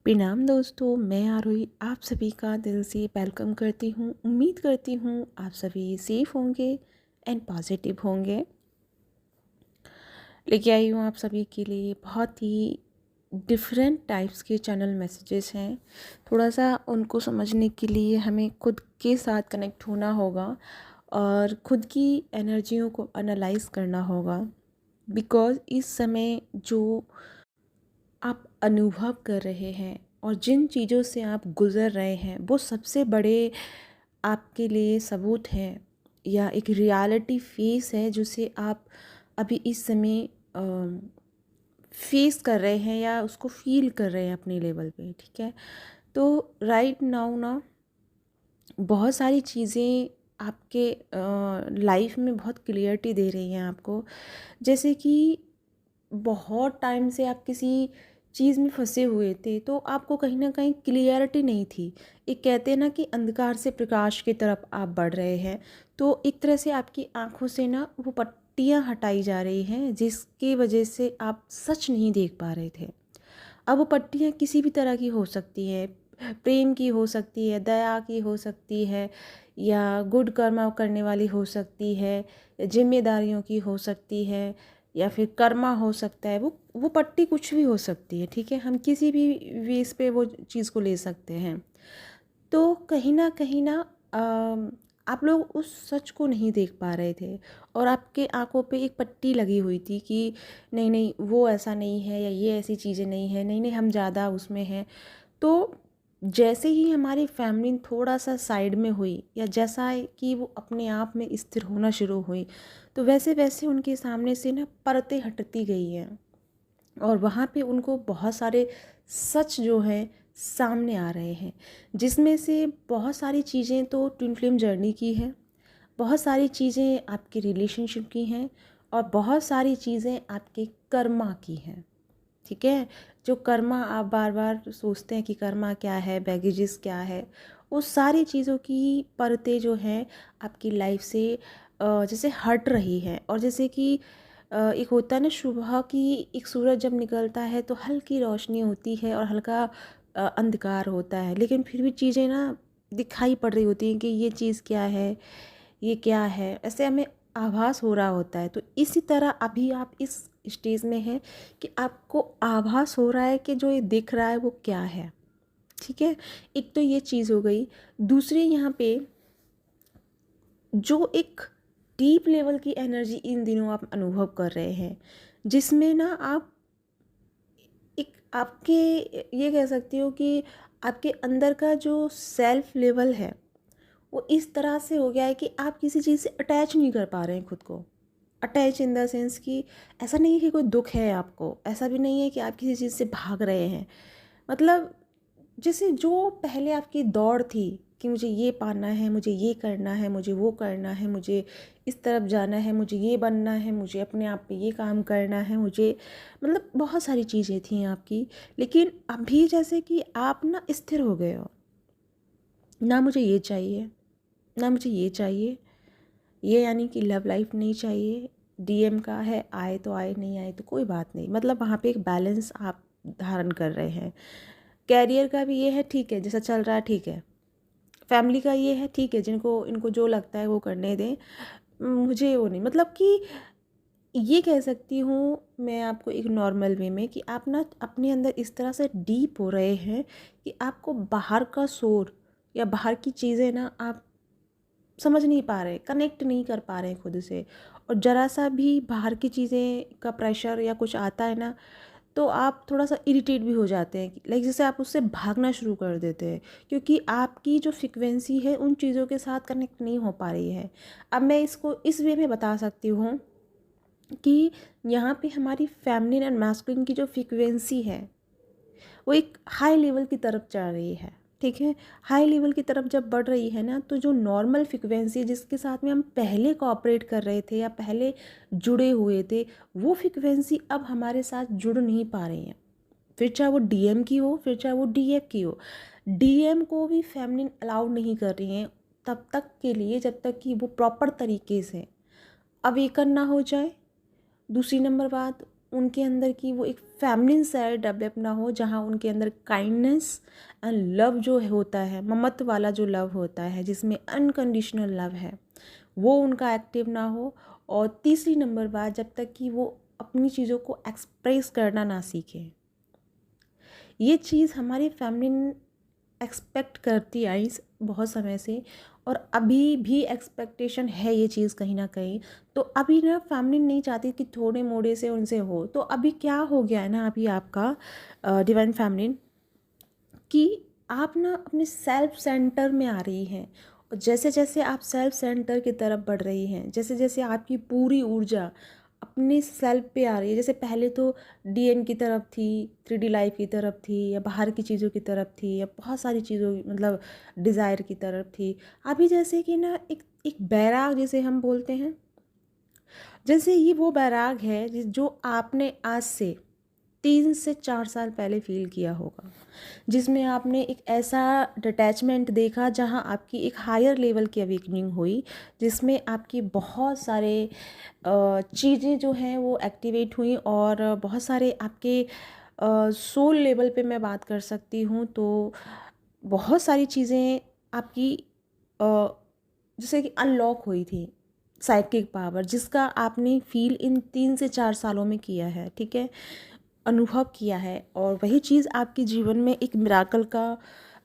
प्रणाम दोस्तों, मैं आरोही आप सभी का दिल से वेलकम करती हूँ। उम्मीद करती हूँ आप सभी सेफ होंगे एंड पॉजिटिव होंगे। लेके आई हूँ आप सभी के लिए बहुत ही डिफरेंट टाइप्स के चैनल मैसेजेस हैं। थोड़ा सा उनको समझने के लिए हमें खुद के साथ कनेक्ट होना होगा और खुद की एनर्जियों को एनालाइज करना होगा। बिकॉज़ इस समय जो आप अनुभव कर रहे हैं और जिन चीज़ों से आप गुज़र रहे हैं वो सबसे बड़े आपके लिए सबूत हैं या एक रियलिटी फेस है जिसे आप अभी इस समय फेस कर रहे हैं या उसको फील कर रहे हैं अपने लेवल पे। ठीक है, तो राइट नाउ ना बहुत सारी चीज़ें आपके लाइफ में बहुत क्लियरिटी दे रही हैं आपको। जैसे कि बहुत टाइम से आप किसी चीज़ में फंसे हुए थे तो आपको कहीं ना कहीं क्लियरिटी नहीं थी। एक कहते हैं ना कि अंधकार से प्रकाश की तरफ आप बढ़ रहे हैं, तो एक तरह से आपकी आंखों से ना वो पट्टियाँ हटाई जा रही हैं जिसकी वजह से आप सच नहीं देख पा रहे थे। अब वो पट्टियाँ किसी भी तरह की हो सकती हैं, प्रेम की हो सकती है, दया की हो सकती है, या गुड कर्मा करने वाली हो सकती है, जिम्मेदारियों की हो सकती है, या फिर कर्मा हो सकता है। वो पट्टी कुछ भी हो सकती है। ठीक है, हम किसी भी वेस पे वो चीज़ को ले सकते हैं। तो कहीं ना आप लोग उस सच को नहीं देख पा रहे थे और आपके आंखों पे एक पट्टी लगी हुई थी कि नहीं नहीं वो ऐसा नहीं है, या ये ऐसी चीज़ें नहीं है, नहीं नहीं हम ज़्यादा उसमें हैं। तो जैसे ही हमारी फैमिली थोड़ा सा साइड में हुई या जैसा कि वो अपने आप में स्थिर होना शुरू हुई, तो वैसे वैसे उनके सामने से ना परतें हटती गई हैं और वहाँ पे उनको बहुत सारे सच जो हैं सामने आ रहे हैं, जिसमें से बहुत सारी चीज़ें तो ट्विन फ्लेम जर्नी की हैं, बहुत सारी चीज़ें आपके रिलेशनशिप की हैं और बहुत सारी चीज़ें आपके कर्मा की हैं। ठीक है, जो कर्मा आप बार बार सोचते हैं कि कर्मा क्या है, बैगेजेस क्या है, उस सारी चीज़ों की परतें जो हैं आपकी लाइफ से जैसे हट रही हैं। और जैसे कि एक होता है ना, सुबह की एक सूरज जब निकलता है तो हल्की रोशनी होती है और हल्का अंधकार होता है, लेकिन फिर भी चीज़ें ना दिखाई पड़ रही होती हैं कि ये चीज़ क्या है, ये क्या है, ऐसे हमें आभास हो रहा होता है। तो इसी तरह अभी आप इस स्टेज में हैं कि आपको आभास हो रहा है कि जो ये दिख रहा है वो क्या है। ठीक है, एक तो ये चीज़ हो गई। दूसरी यहाँ पे जो एक डीप लेवल की एनर्जी इन दिनों आप अनुभव कर रहे हैं, जिसमें ना आप एक आपके ये कह सकती हो कि आपके अंदर का जो सेल्फ लेवल है वो इस तरह से हो गया है कि आप किसी चीज़ से अटैच नहीं कर पा रहे हैं खुद को। अटैच इन द सेंस कि ऐसा नहीं है कि कोई दुख है आपको, ऐसा भी नहीं है कि आप किसी चीज़ से भाग रहे हैं। मतलब जैसे जो पहले आपकी दौड़ थी कि मुझे ये पाना है, मुझे ये करना है, मुझे वो करना है, मुझे इस तरफ जाना है, मुझे ये बनना है, मुझे अपने आप पे ये काम करना है, मुझे मतलब बहुत सारी चीज़ें थी आपकी। लेकिन अभी जैसे कि आप ना स्थिर हो गए हो, ना मुझे ये चाहिए, ना मुझे ये चाहिए, ये यानी कि लव लाइफ नहीं चाहिए। डीएम का है, आए तो आए, नहीं आए तो कोई बात नहीं। मतलब वहाँ पे एक बैलेंस आप धारण कर रहे हैं। कैरियर का भी ये है, ठीक है जैसा चल रहा है ठीक है। फैमिली का ये है, ठीक है जिनको इनको जो लगता है वो करने दें, मुझे वो नहीं। मतलब कि ये कह सकती हूँ मैं आपको एक नॉर्मल वे में कि आप ना अपने अंदर इस तरह से डीप हो रहे हैं कि आपको बाहर का शोर या बाहर की चीज़ें ना आप समझ नहीं पा रहे, कनेक्ट नहीं कर पा रहे हैं खुद से। और ज़रा सा भी बाहर की चीज़ें का प्रेशर या कुछ आता है ना, तो आप थोड़ा सा इरिटेट भी हो जाते हैं। लाइक जैसे आप उससे भागना शुरू कर देते हैं, क्योंकि आपकी जो फ्रिक्वेंसी है उन चीज़ों के साथ कनेक्ट नहीं हो पा रही है। अब मैं इसको इस वे में बता सकती हूँ कि यहाँ पे हमारी फेमिनिन एंड मैस्कुलिन की जो फ्रिक्वेंसी है वो एक हाई लेवल की तरफ जा रही है। ठीक है, हाई लेवल की तरफ जब बढ़ रही है ना, तो जो नॉर्मल फ्रिक्वेंसी जिसके साथ में हम पहले कोऑपरेट कर रहे थे या पहले जुड़े हुए थे, वो फ्रिक्वेंसी अब हमारे साथ जुड़ नहीं पा रही है। फिर चाहे वो डीएम की हो, फिर चाहे वो डीएफ की हो। डीएम को भी फेमिनिन अलाउड नहीं कर रही हैं तब तक के लिए जब तक कि वो प्रॉपर तरीके से अवेकन ना हो जाए। दूसरी नंबर बात, उनके अंदर की वो एक फेमिनिन साइड डेवलप ना हो, जहाँ उनके अंदर काइंडनेस एंड लव जो होता है, ममत्व वाला जो लव होता है, जिसमें अनकंडीशनल लव है, वो उनका एक्टिव ना हो। और तीसरी नंबर बात, जब तक कि वो अपनी चीज़ों को एक्सप्रेस करना ना सीखे। ये चीज़ हमारी फेमिनिन एक्सपेक्ट करती आई बहुत समय से, और अभी भी एक्सपेक्टेशन है ये चीज़ कहीं ना कहीं। तो अभी ना फेमिनिन नहीं चाहती कि थोड़े मोड़े से उनसे हो। तो अभी क्या हो गया है ना, अभी आपका डिवाइन फेमिनिन, कि आप ना अपने सेल्फ सेंटर में आ रही हैं। और जैसे जैसे आप सेल्फ सेंटर की तरफ बढ़ रही हैं, जैसे जैसे आपकी पूरी ऊर्जा अपने सेल्फ पे आ रही है, जैसे पहले तो डीएम की तरफ थी, 3D लाइफ की तरफ थी, या बाहर की चीज़ों की तरफ थी, या बहुत सारी चीज़ों मतलब डिज़ायर की तरफ थी। अभी जैसे कि ना एक एक बैराग जिसे हम बोलते हैं, जैसे ये वो बैराग है जो आपने आज से 3 से 4 साल पहले फील किया होगा, जिसमें आपने एक ऐसा डिटैचमेंट देखा जहां आपकी एक हायर लेवल की अवेकनिंग हुई, जिसमें आपकी बहुत सारे चीज़ें जो हैं वो एक्टिवेट हुई, और बहुत सारे आपके सोल लेवल पे मैं बात कर सकती हूँ। तो बहुत सारी चीज़ें आपकी अ, जैसे कि अनलॉक हुई थी, साइकिक पावर, जिसका आपने फील इन 3 से 4 सालों में किया है, ठीक है, अनुभव किया है। और वही चीज़ आपके जीवन में एक मिराकल का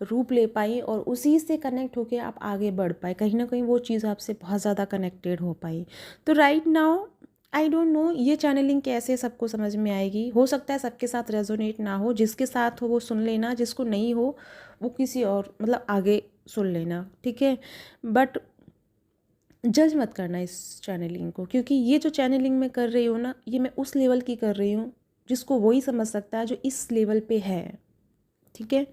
रूप ले पाई, और उसी से कनेक्ट होके आप आगे बढ़ पाए, कहीं ना कहीं वो चीज़ आपसे बहुत ज़्यादा कनेक्टेड हो पाई। तो right now I don't know ये चैनलिंग कैसे सबको समझ में आएगी। हो सकता है सबके साथ रेजोनेट ना हो, जिसके साथ हो वो सुन लेना, जिसको नहीं हो वो किसी और मतलब आगे सुन लेना, ठीक है। बट जज मत करना इस चैनलिंग को, क्योंकि ये जो चैनलिंग मैं कर रही हूँ ना, ये मैं उस लेवल की कर रही हूँ जिसको वही समझ सकता है जो इस लेवल पे है, ठीक है।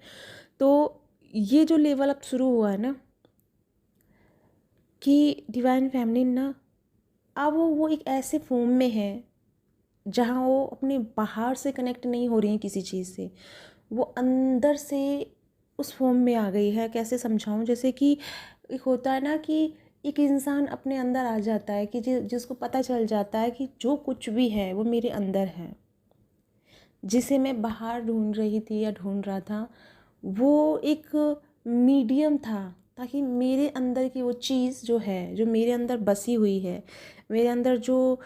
तो ये जो लेवल अब शुरू हुआ है ना, कि डिवाइन फेमिनिन ना अब वो एक ऐसे फॉर्म में है जहाँ वो अपने बाहर से कनेक्ट नहीं हो रही है किसी चीज़ से, वो अंदर से उस फॉर्म में आ गई है। कैसे समझाऊं, जैसे कि एक होता है ना कि एक इंसान अपने अंदर आ जाता है, कि जिसको पता चल जाता है कि जो कुछ भी है वो मेरे अंदर है, जिसे मैं बाहर ढूंढ रही थी या ढूंढ रहा था, वो एक मीडियम था, ताकि मेरे अंदर की वो चीज़ जो है, जो मेरे अंदर बसी हुई है, मेरे अंदर जो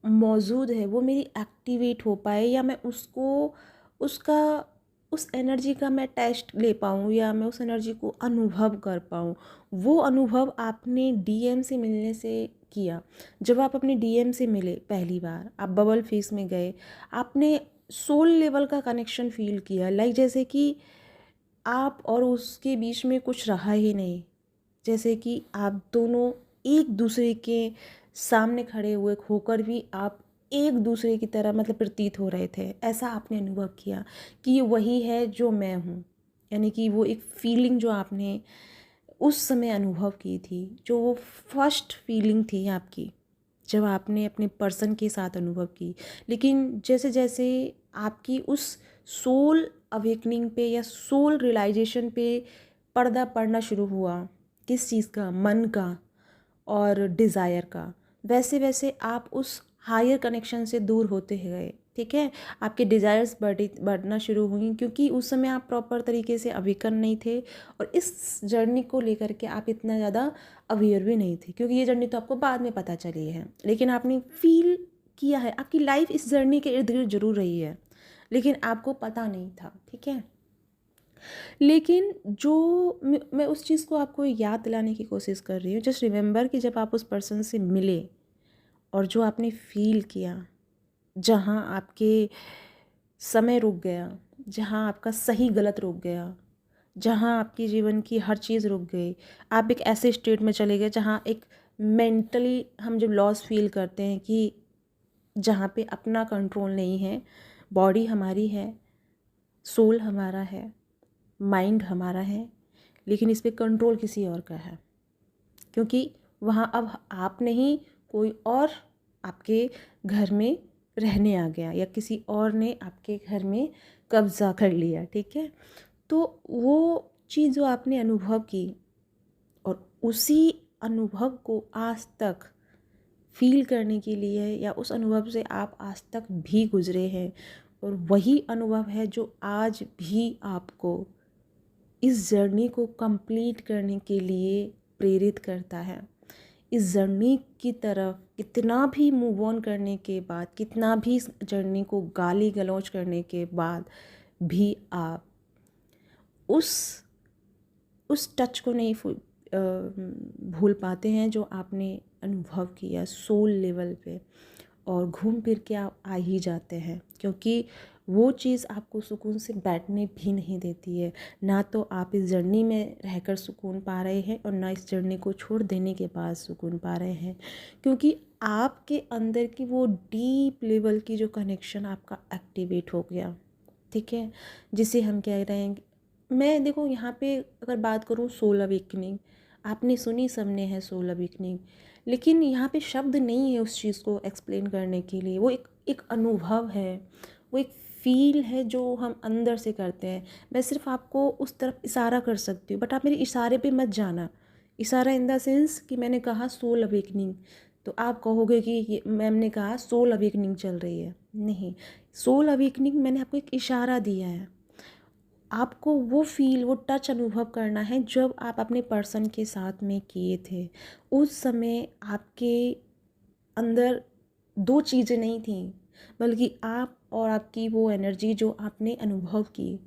मौजूद है, वो मेरी एक्टिवेट हो पाए, या मैं उसको उसका उस एनर्जी का मैं टेस्ट ले पाऊँ, या मैं उस एनर्जी को अनुभव कर पाऊँ। वो अनुभव आपने डीएम से मिलने से किया। जब आप अपने डीएम से मिले पहली बार, आप बबल फेस में गए, आपने सोल लेवल का कनेक्शन फील किया, लाइक जैसे कि आप और उसके बीच में कुछ रहा ही नहीं, जैसे कि आप दोनों एक दूसरे के सामने खड़े हुए होकर भी आप एक दूसरे की तरह मतलब प्रतीत हो रहे थे। ऐसा आपने अनुभव किया कि ये वही है जो मैं हूँ, यानी कि वो एक फीलिंग जो आपने उस समय अनुभव की थी, जो वो फर्स्ट फीलिंग थी आपकी, जब आपने अपने पर्सन के साथ अनुभव की। लेकिन जैसे जैसे आपकी उस सोल अवेकनिंग पे या सोल रियलाइजेशन पे पर्दा पड़ना शुरू हुआ, किस चीज़ का, मन का और डिज़ायर का, वैसे वैसे आप उस हायर कनेक्शन से दूर होते गए, ठीक है। आपके डिज़ायर्स बढ़ना शुरू हुई, क्योंकि उस समय आप प्रॉपर तरीके से अवेकन नहीं थे, और इस जर्नी को लेकर के आप इतना ज़्यादा अवेयर भी नहीं थे, क्योंकि ये जर्नी तो आपको बाद में पता चली है, लेकिन आपने फील किया है। आपकी लाइफ इस जर्नी के इर्द गिर्द जरूर रही है, लेकिन आपको पता नहीं था, ठीक है। लेकिन जो मैं उस चीज़ को आपको याद दिलाने की कोशिश कर रही हूँ, जस्ट रिमेंबर कि जब आप उस पर्सन से मिले और जो आपने फील किया, जहाँ आपके समय रुक गया, जहाँ आपका सही गलत रुक गया, जहाँ आपके जीवन की हर चीज़ रुक गई, आप एक ऐसे स्टेट में चले गए जहाँ एक मेंटली हम जब लॉस फील करते हैं, कि जहाँ पे अपना कंट्रोल नहीं है, बॉडी हमारी है, सोल हमारा है, माइंड हमारा है, लेकिन इस पे कंट्रोल किसी और का है, क्योंकि वहाँ अब आप नहीं, कोई और आपके घर में रहने आ गया, या किसी और ने आपके घर में कब्जा कर लिया, ठीक है। तो वो चीज़ जो आपने अनुभव की, और उसी अनुभव को आज तक फील करने के लिए, या उस अनुभव से आप आज तक भी गुजरे हैं, और वही अनुभव है जो आज भी आपको इस जर्नी को कंप्लीट करने के लिए प्रेरित करता है। इस जर्नी की तरफ कितना भी मूव ऑन करने के बाद, कितना भी इस जर्नी को गाली गलौज करने के बाद भी आप उस टच को नहीं भूल पाते हैं जो आपने अनुभव किया सोल लेवल पे, और घूम फिर के आप आ ही जाते हैं, क्योंकि वो चीज़ आपको सुकून से बैठने भी नहीं देती है। ना तो आप इस जर्नी में रहकर सुकून पा रहे हैं, और ना इस जर्नी को छोड़ देने के बाद सुकून पा रहे हैं, क्योंकि आपके अंदर की वो डीप लेवल की जो कनेक्शन आपका एक्टिवेट हो गया, ठीक है, जिसे हम कह रहे हैं। मैं देखो यहाँ पे अगर बात करूँ सोल अवेकनिंग, आपने सुनी, सबने है सोल अवेकनिंग, लेकिन यहाँ पे शब्द नहीं है उस चीज़ को एक्सप्लेन करने के लिए। वो एक अनुभव है, वो एक फील है जो हम अंदर से करते हैं। मैं सिर्फ आपको उस तरफ इशारा कर सकती हूँ, बट आप मेरे इशारे पे मत जाना। इशारा इन द सेंस कि मैंने कहा सोल अवेकनिंग, तो आप कहोगे कि ये मैम ने कहा सोल अवेकनिंग चल रही है। नहीं, सोल अवेकनिंग मैंने आपको एक इशारा दिया है। आपको वो फील, वो टच अनुभव करना है जब आप अपने पर्सन के साथ में किए थे। उस समय आपके अंदर दो चीज़ें नहीं थी, बल्कि आप और आपकी वो एनर्जी जो आपने अनुभव की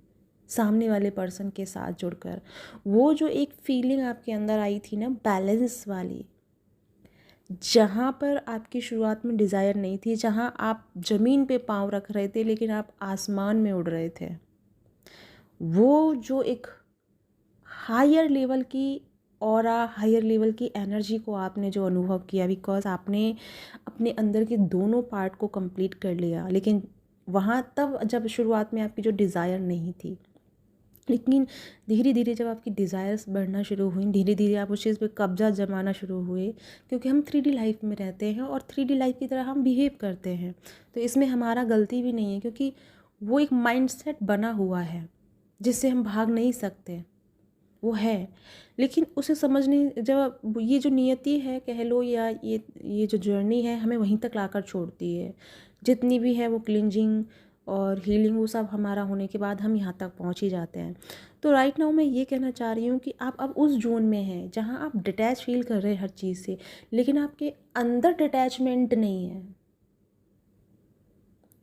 सामने वाले पर्सन के साथ जुड़कर, वो जो एक फीलिंग आपके अंदर आई थी ना, बैलेंस वाली, जहाँ पर आपकी शुरुआत में डिज़ायर नहीं थी, जहाँ आप ज़मीन पे पाँव रख रहे थे लेकिन आप आसमान में उड़ रहे थे, वो जो एक हायर लेवल की ऑरा, हायर लेवल की एनर्जी को आपने जो अनुभव किया, बिकॉज आपने अपने अंदर के दोनों पार्ट को कंप्लीट कर लिया। लेकिन वहाँ तब जब शुरुआत में आपकी जो डिज़ायर नहीं थी, लेकिन धीरे धीरे जब आपकी डिज़ायर्स बढ़ना शुरू हुई, धीरे धीरे आप उस चीज़ पे कब्जा जमाना शुरू हुए, क्योंकि हम 3D लाइफ में रहते हैं और 3D लाइफ की तरह हम बिहेव करते हैं, तो इसमें हमारा गलती भी नहीं है, क्योंकि वो एक माइंडसेट बना हुआ है जिससे हम भाग नहीं सकते, वो है। लेकिन उसे समझने, जब ये जो नियति है कह लो, या ये जो जर्नी है हमें वहीं तक लाकर छोड़ती है, जितनी भी है वो क्लिंजिंग और हीलिंग, वो सब हमारा होने के बाद हम यहाँ तक पहुँच ही जाते हैं। तो राइट नाउ मैं ये कहना चाह रही हूँ कि आप अब उस जोन में हैं जहाँ आप डिटैच फील कर रहे हैं हर चीज़ से, लेकिन आपके अंदर डिटैचमेंट नहीं है।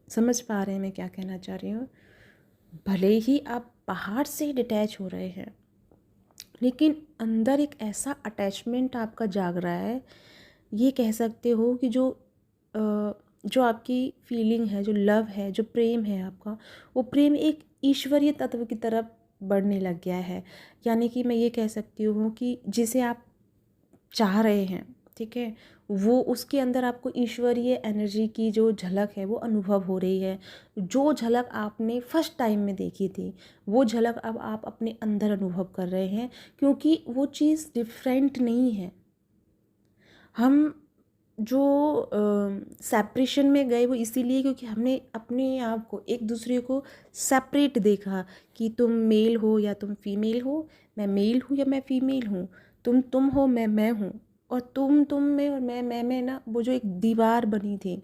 समझ पा रहे हैं मैं क्या कहना चाह रही हूँ? भले ही आप बाहर से डिटैच हो रहे हैं, लेकिन अंदर एक ऐसा अटैचमेंट आपका जाग रहा है, ये कह सकते हो कि जो आपकी फीलिंग है, जो लव है, जो प्रेम है आपका, वो प्रेम एक ईश्वरीय तत्व की तरफ बढ़ने लग गया है। यानी कि मैं ये कह सकती हूँ कि जिसे आप चाह रहे हैं, ठीक है, वो उसके अंदर आपको ईश्वरीय एनर्जी की जो झलक है वो अनुभव हो रही है। जो झलक आपने फर्स्ट टाइम में देखी थी, वो झलक अब आप अपने अंदर अनुभव कर रहे हैं, क्योंकि वो चीज़ डिफरेंट नहीं है। हम जो सेपरेशन में गए वो इसीलिए क्योंकि हमने अपने आप को, एक दूसरे को सेपरेट देखा, कि तुम मेल हो या तुम फीमेल हो, मैं मेल हूँ या मैं फीमेल हूँ, तुम हो, मैं हूँ, और तुम में और मैं में ना, वो जो एक दीवार बनी थी,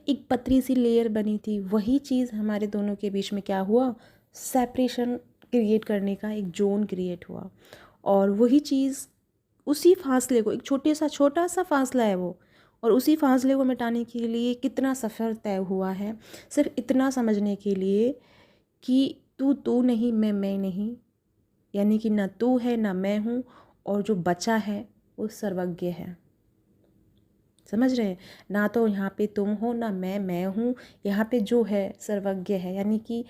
एक पतली सी लेयर बनी थी, वही चीज़ हमारे दोनों के बीच में क्या हुआ, सेपरेशन क्रिएट करने का एक जोन क्रिएट हुआ। और वही चीज़, उसी फासले को, एक छोटा सा फासला है वो, और उसी फासले को मिटाने के लिए कितना सफ़र तय हुआ है, सिर्फ इतना समझने के लिए कि तू नहीं, मैं नहीं, यानी कि ना तू है ना मैं हूँ, और जो बचा है वो सर्वज्ञ है। समझ रहे हैं? ना तो यहाँ पे तुम हो ना मैं हूँ, यहाँ पे जो है सर्वज्ञ है, यानी कि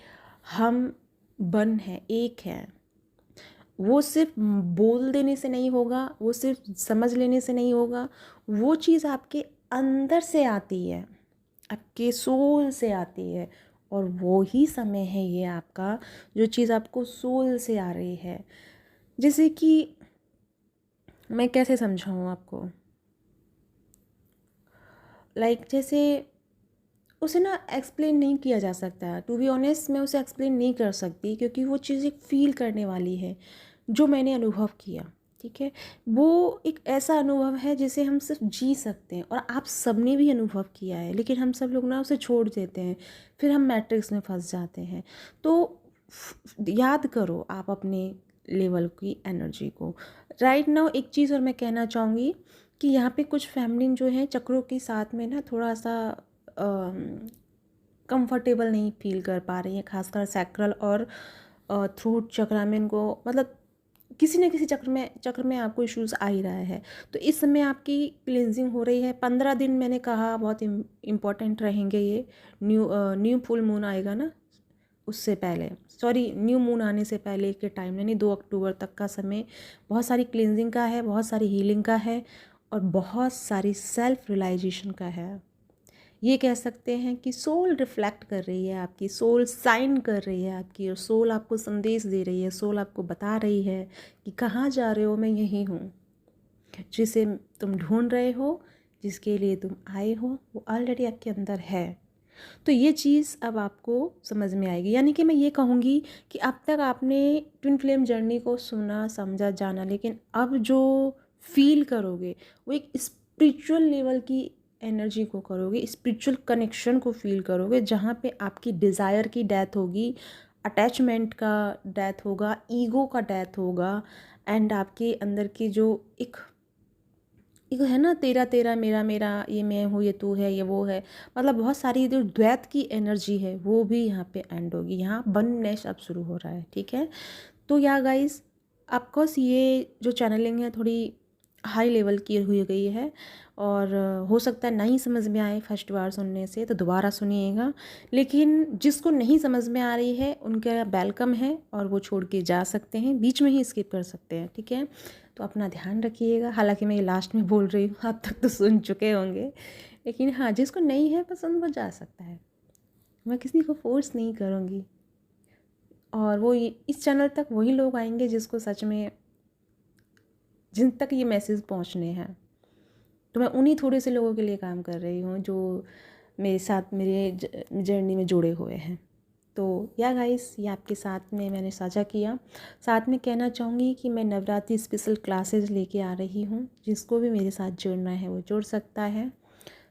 हम वन है, एक है। वो सिर्फ बोल देने से नहीं होगा, वो सिर्फ समझ लेने से नहीं होगा, वो चीज़ आपके अंदर से आती है, आपके सोल से आती है, और वो ही समय है ये आपका, जो चीज़ आपको सोल से आ रही है। जैसे कि मैं कैसे समझाऊँ आपको, जैसे उसे ना एक्सप्लेन नहीं किया जा सकता, टू बी ऑनेस्ट मैं उसे एक्सप्लेन नहीं कर सकती, क्योंकि वो चीज़ एक फ़ील करने वाली है, जो मैंने अनुभव किया। ठीक है। वो एक ऐसा अनुभव है जिसे हम सिर्फ जी सकते हैं, और आप सबने भी अनुभव किया है, लेकिन हम सब लोग ना उसे छोड़ देते हैं, फिर हम मैट्रिक्स में फंस जाते हैं। तो याद करो आप अपने लेवल की एनर्जी को। राइट नाउ एक चीज़ और मैं कहना चाहूँगी कि यहाँ पे कुछ फैमिली जो है चक्रों के साथ में ना थोड़ा सा कंफर्टेबल नहीं फील कर पा रही हैं, खासकर सैक्रल और थ्रोट चक्र में इनको मतलब किसी न किसी चक्र में आपको इश्यूज आ ही रहा है। तो इस समय आपकी क्लिनजिंग हो रही है। 15 दिन मैंने कहा बहुत इम्पॉर्टेंट रहेंगे ये। न्यू फुल मून आएगा ना, उससे पहले, सॉरी न्यू मून आने से पहले के टाइम यानी 2 अक्टूबर तक का समय बहुत सारी क्लिनजिंग का है, बहुत सारी हीलिंग का है, और बहुत सारी सेल्फ रियलाइजेशन का है। ये कह सकते हैं कि सोल रिफ्लेक्ट कर रही है आपकी, सोल साइन कर रही है आपकी, और सोल आपको संदेश दे रही है, सोल आपको बता रही है कि कहाँ जा रहे हो, मैं यहीं हूँ। जिसे तुम ढूंढ रहे हो, जिसके लिए तुम आए हो, वो ऑलरेडी आपके अंदर है। तो ये चीज़ अब आपको समझ में आएगी। यानी कि मैं ये कहूँगी कि अब तक आपने ट्विन फ्लेम जर्नी को सुना, समझा, जाना, लेकिन अब जो फील करोगे वो एक स्पिरिचुअल लेवल की एनर्जी को करोगे, स्पिरिचुअल कनेक्शन को फील करोगे, जहाँ पे आपकी डिज़ायर की डेथ होगी, अटैचमेंट का डेथ होगा, ईगो का डेथ होगा, एंड आपके अंदर की जो एक है ना, तेरा तेरा मेरा मेरा, ये मैं हूँ ये तू है ये वो है, मतलब बहुत सारी जो द्वैत की एनर्जी है वो भी यहाँ पे एंड होगी। यहाँ वननेस अब शुरू हो रहा है। ठीक है। तो या गाइस, ऑफकोर्स ये जो चैनलिंग है थोड़ी हाई लेवल की हुई गई है, और हो सकता है नहीं समझ में आए फर्स्ट बार सुनने से, तो दोबारा सुनिएगा। लेकिन जिसको नहीं समझ में आ रही है उनका वेलकम है, और वो छोड़ के जा सकते हैं, बीच में ही स्किप कर सकते हैं। ठीक है। तो अपना ध्यान रखिएगा। हालांकि मैं ये लास्ट में बोल रही हूँ, आप तक तो सुन चुके होंगे, लेकिन हाँ, जिसको नहीं है पसंद वो जा सकता है। मैं किसी को फोर्स नहीं करूँगी, और वो इस चैनल तक वही लोग आएंगे जिसको सच में, जिन तक ये मैसेज पहुंचने हैं। तो मैं उन्हीं थोड़े से लोगों के लिए काम कर रही हूँ जो मेरे साथ मेरे जर्नी में जुड़े हुए हैं। तो या गाइस, ये आपके साथ में मैंने साझा किया। साथ में कहना चाहूँगी कि मैं नवरात्रि स्पेशल क्लासेस लेके आ रही हूँ, जिसको भी मेरे साथ जुड़ना है वो जुड़ सकता है।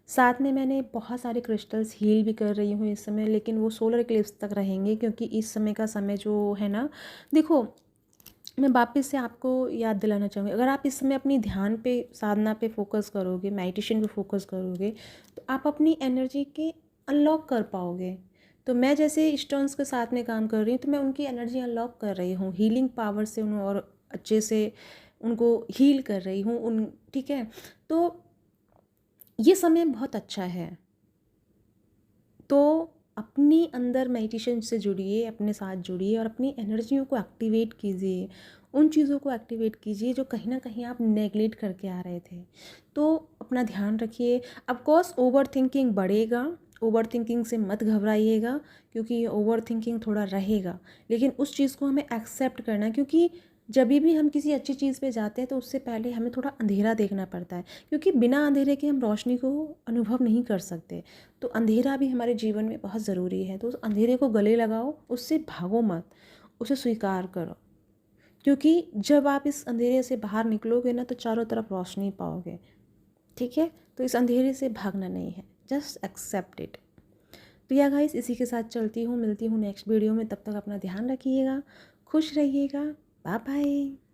साथ में मैंने बहुत सारे क्रिस्टल्स हील भी कर रही हूँ इस समय, लेकिन वो सोलर इक्लिप्स तक रहेंगे, क्योंकि इस समय का समय जो है ना, देखो मैं वापस से आपको याद दिलाना चाहूँगी, अगर आप इस समय अपनी ध्यान पे, साधना पे फोकस करोगे, मेडिटेशन पे फोकस करोगे, तो आप अपनी एनर्जी के अनलॉक कर पाओगे। तो मैं जैसे स्टोन्स के साथ में काम कर रही हूँ, तो मैं उनकी एनर्जी अनलॉक कर रही हूँ, हीलिंग पावर से उन्हें और अच्छे से उनको हील कर रही हूँ उन। ठीक है। तो ये समय बहुत अच्छा है। तो अपनी अंदर मेडिटेशन से जुड़िए, अपने साथ जुड़िए, और अपनी एनर्जियों को एक्टिवेट कीजिए, उन चीज़ों को एक्टिवेट कीजिए जो कहीं ना कहीं आप नेगलेक्ट करके आ रहे थे। तो अपना ध्यान रखिए। ऑफकोर्स ओवर थिंकिंग बढ़ेगा, ओवर थिंकिंग से मत घबराइएगा, क्योंकि ये ओवर थिंकिंग थोड़ा रहेगा, लेकिन उस चीज़ को हमें एक्सेप्ट करना है, क्योंकि जब भी हम किसी अच्छी चीज़ पे जाते हैं तो उससे पहले हमें थोड़ा अंधेरा देखना पड़ता है, क्योंकि बिना अंधेरे के हम रोशनी को अनुभव नहीं कर सकते। तो अंधेरा भी हमारे जीवन में बहुत ज़रूरी है। तो उस अंधेरे को गले लगाओ, उससे भागो मत, उसे स्वीकार करो, क्योंकि जब आप इस अंधेरे से बाहर निकलोगे ना, तो चारों तरफ रोशनी पाओगे। ठीक है। तो इस अंधेरे से भागना नहीं है, जस्ट एक्सेप्ट इट। तो या गाइस, इसी के साथ चलती हूँ, मिलती हूँ नेक्स्ट वीडियो में। तब तक अपना ध्यान रखिएगा, खुश रहिएगा। Bye bye.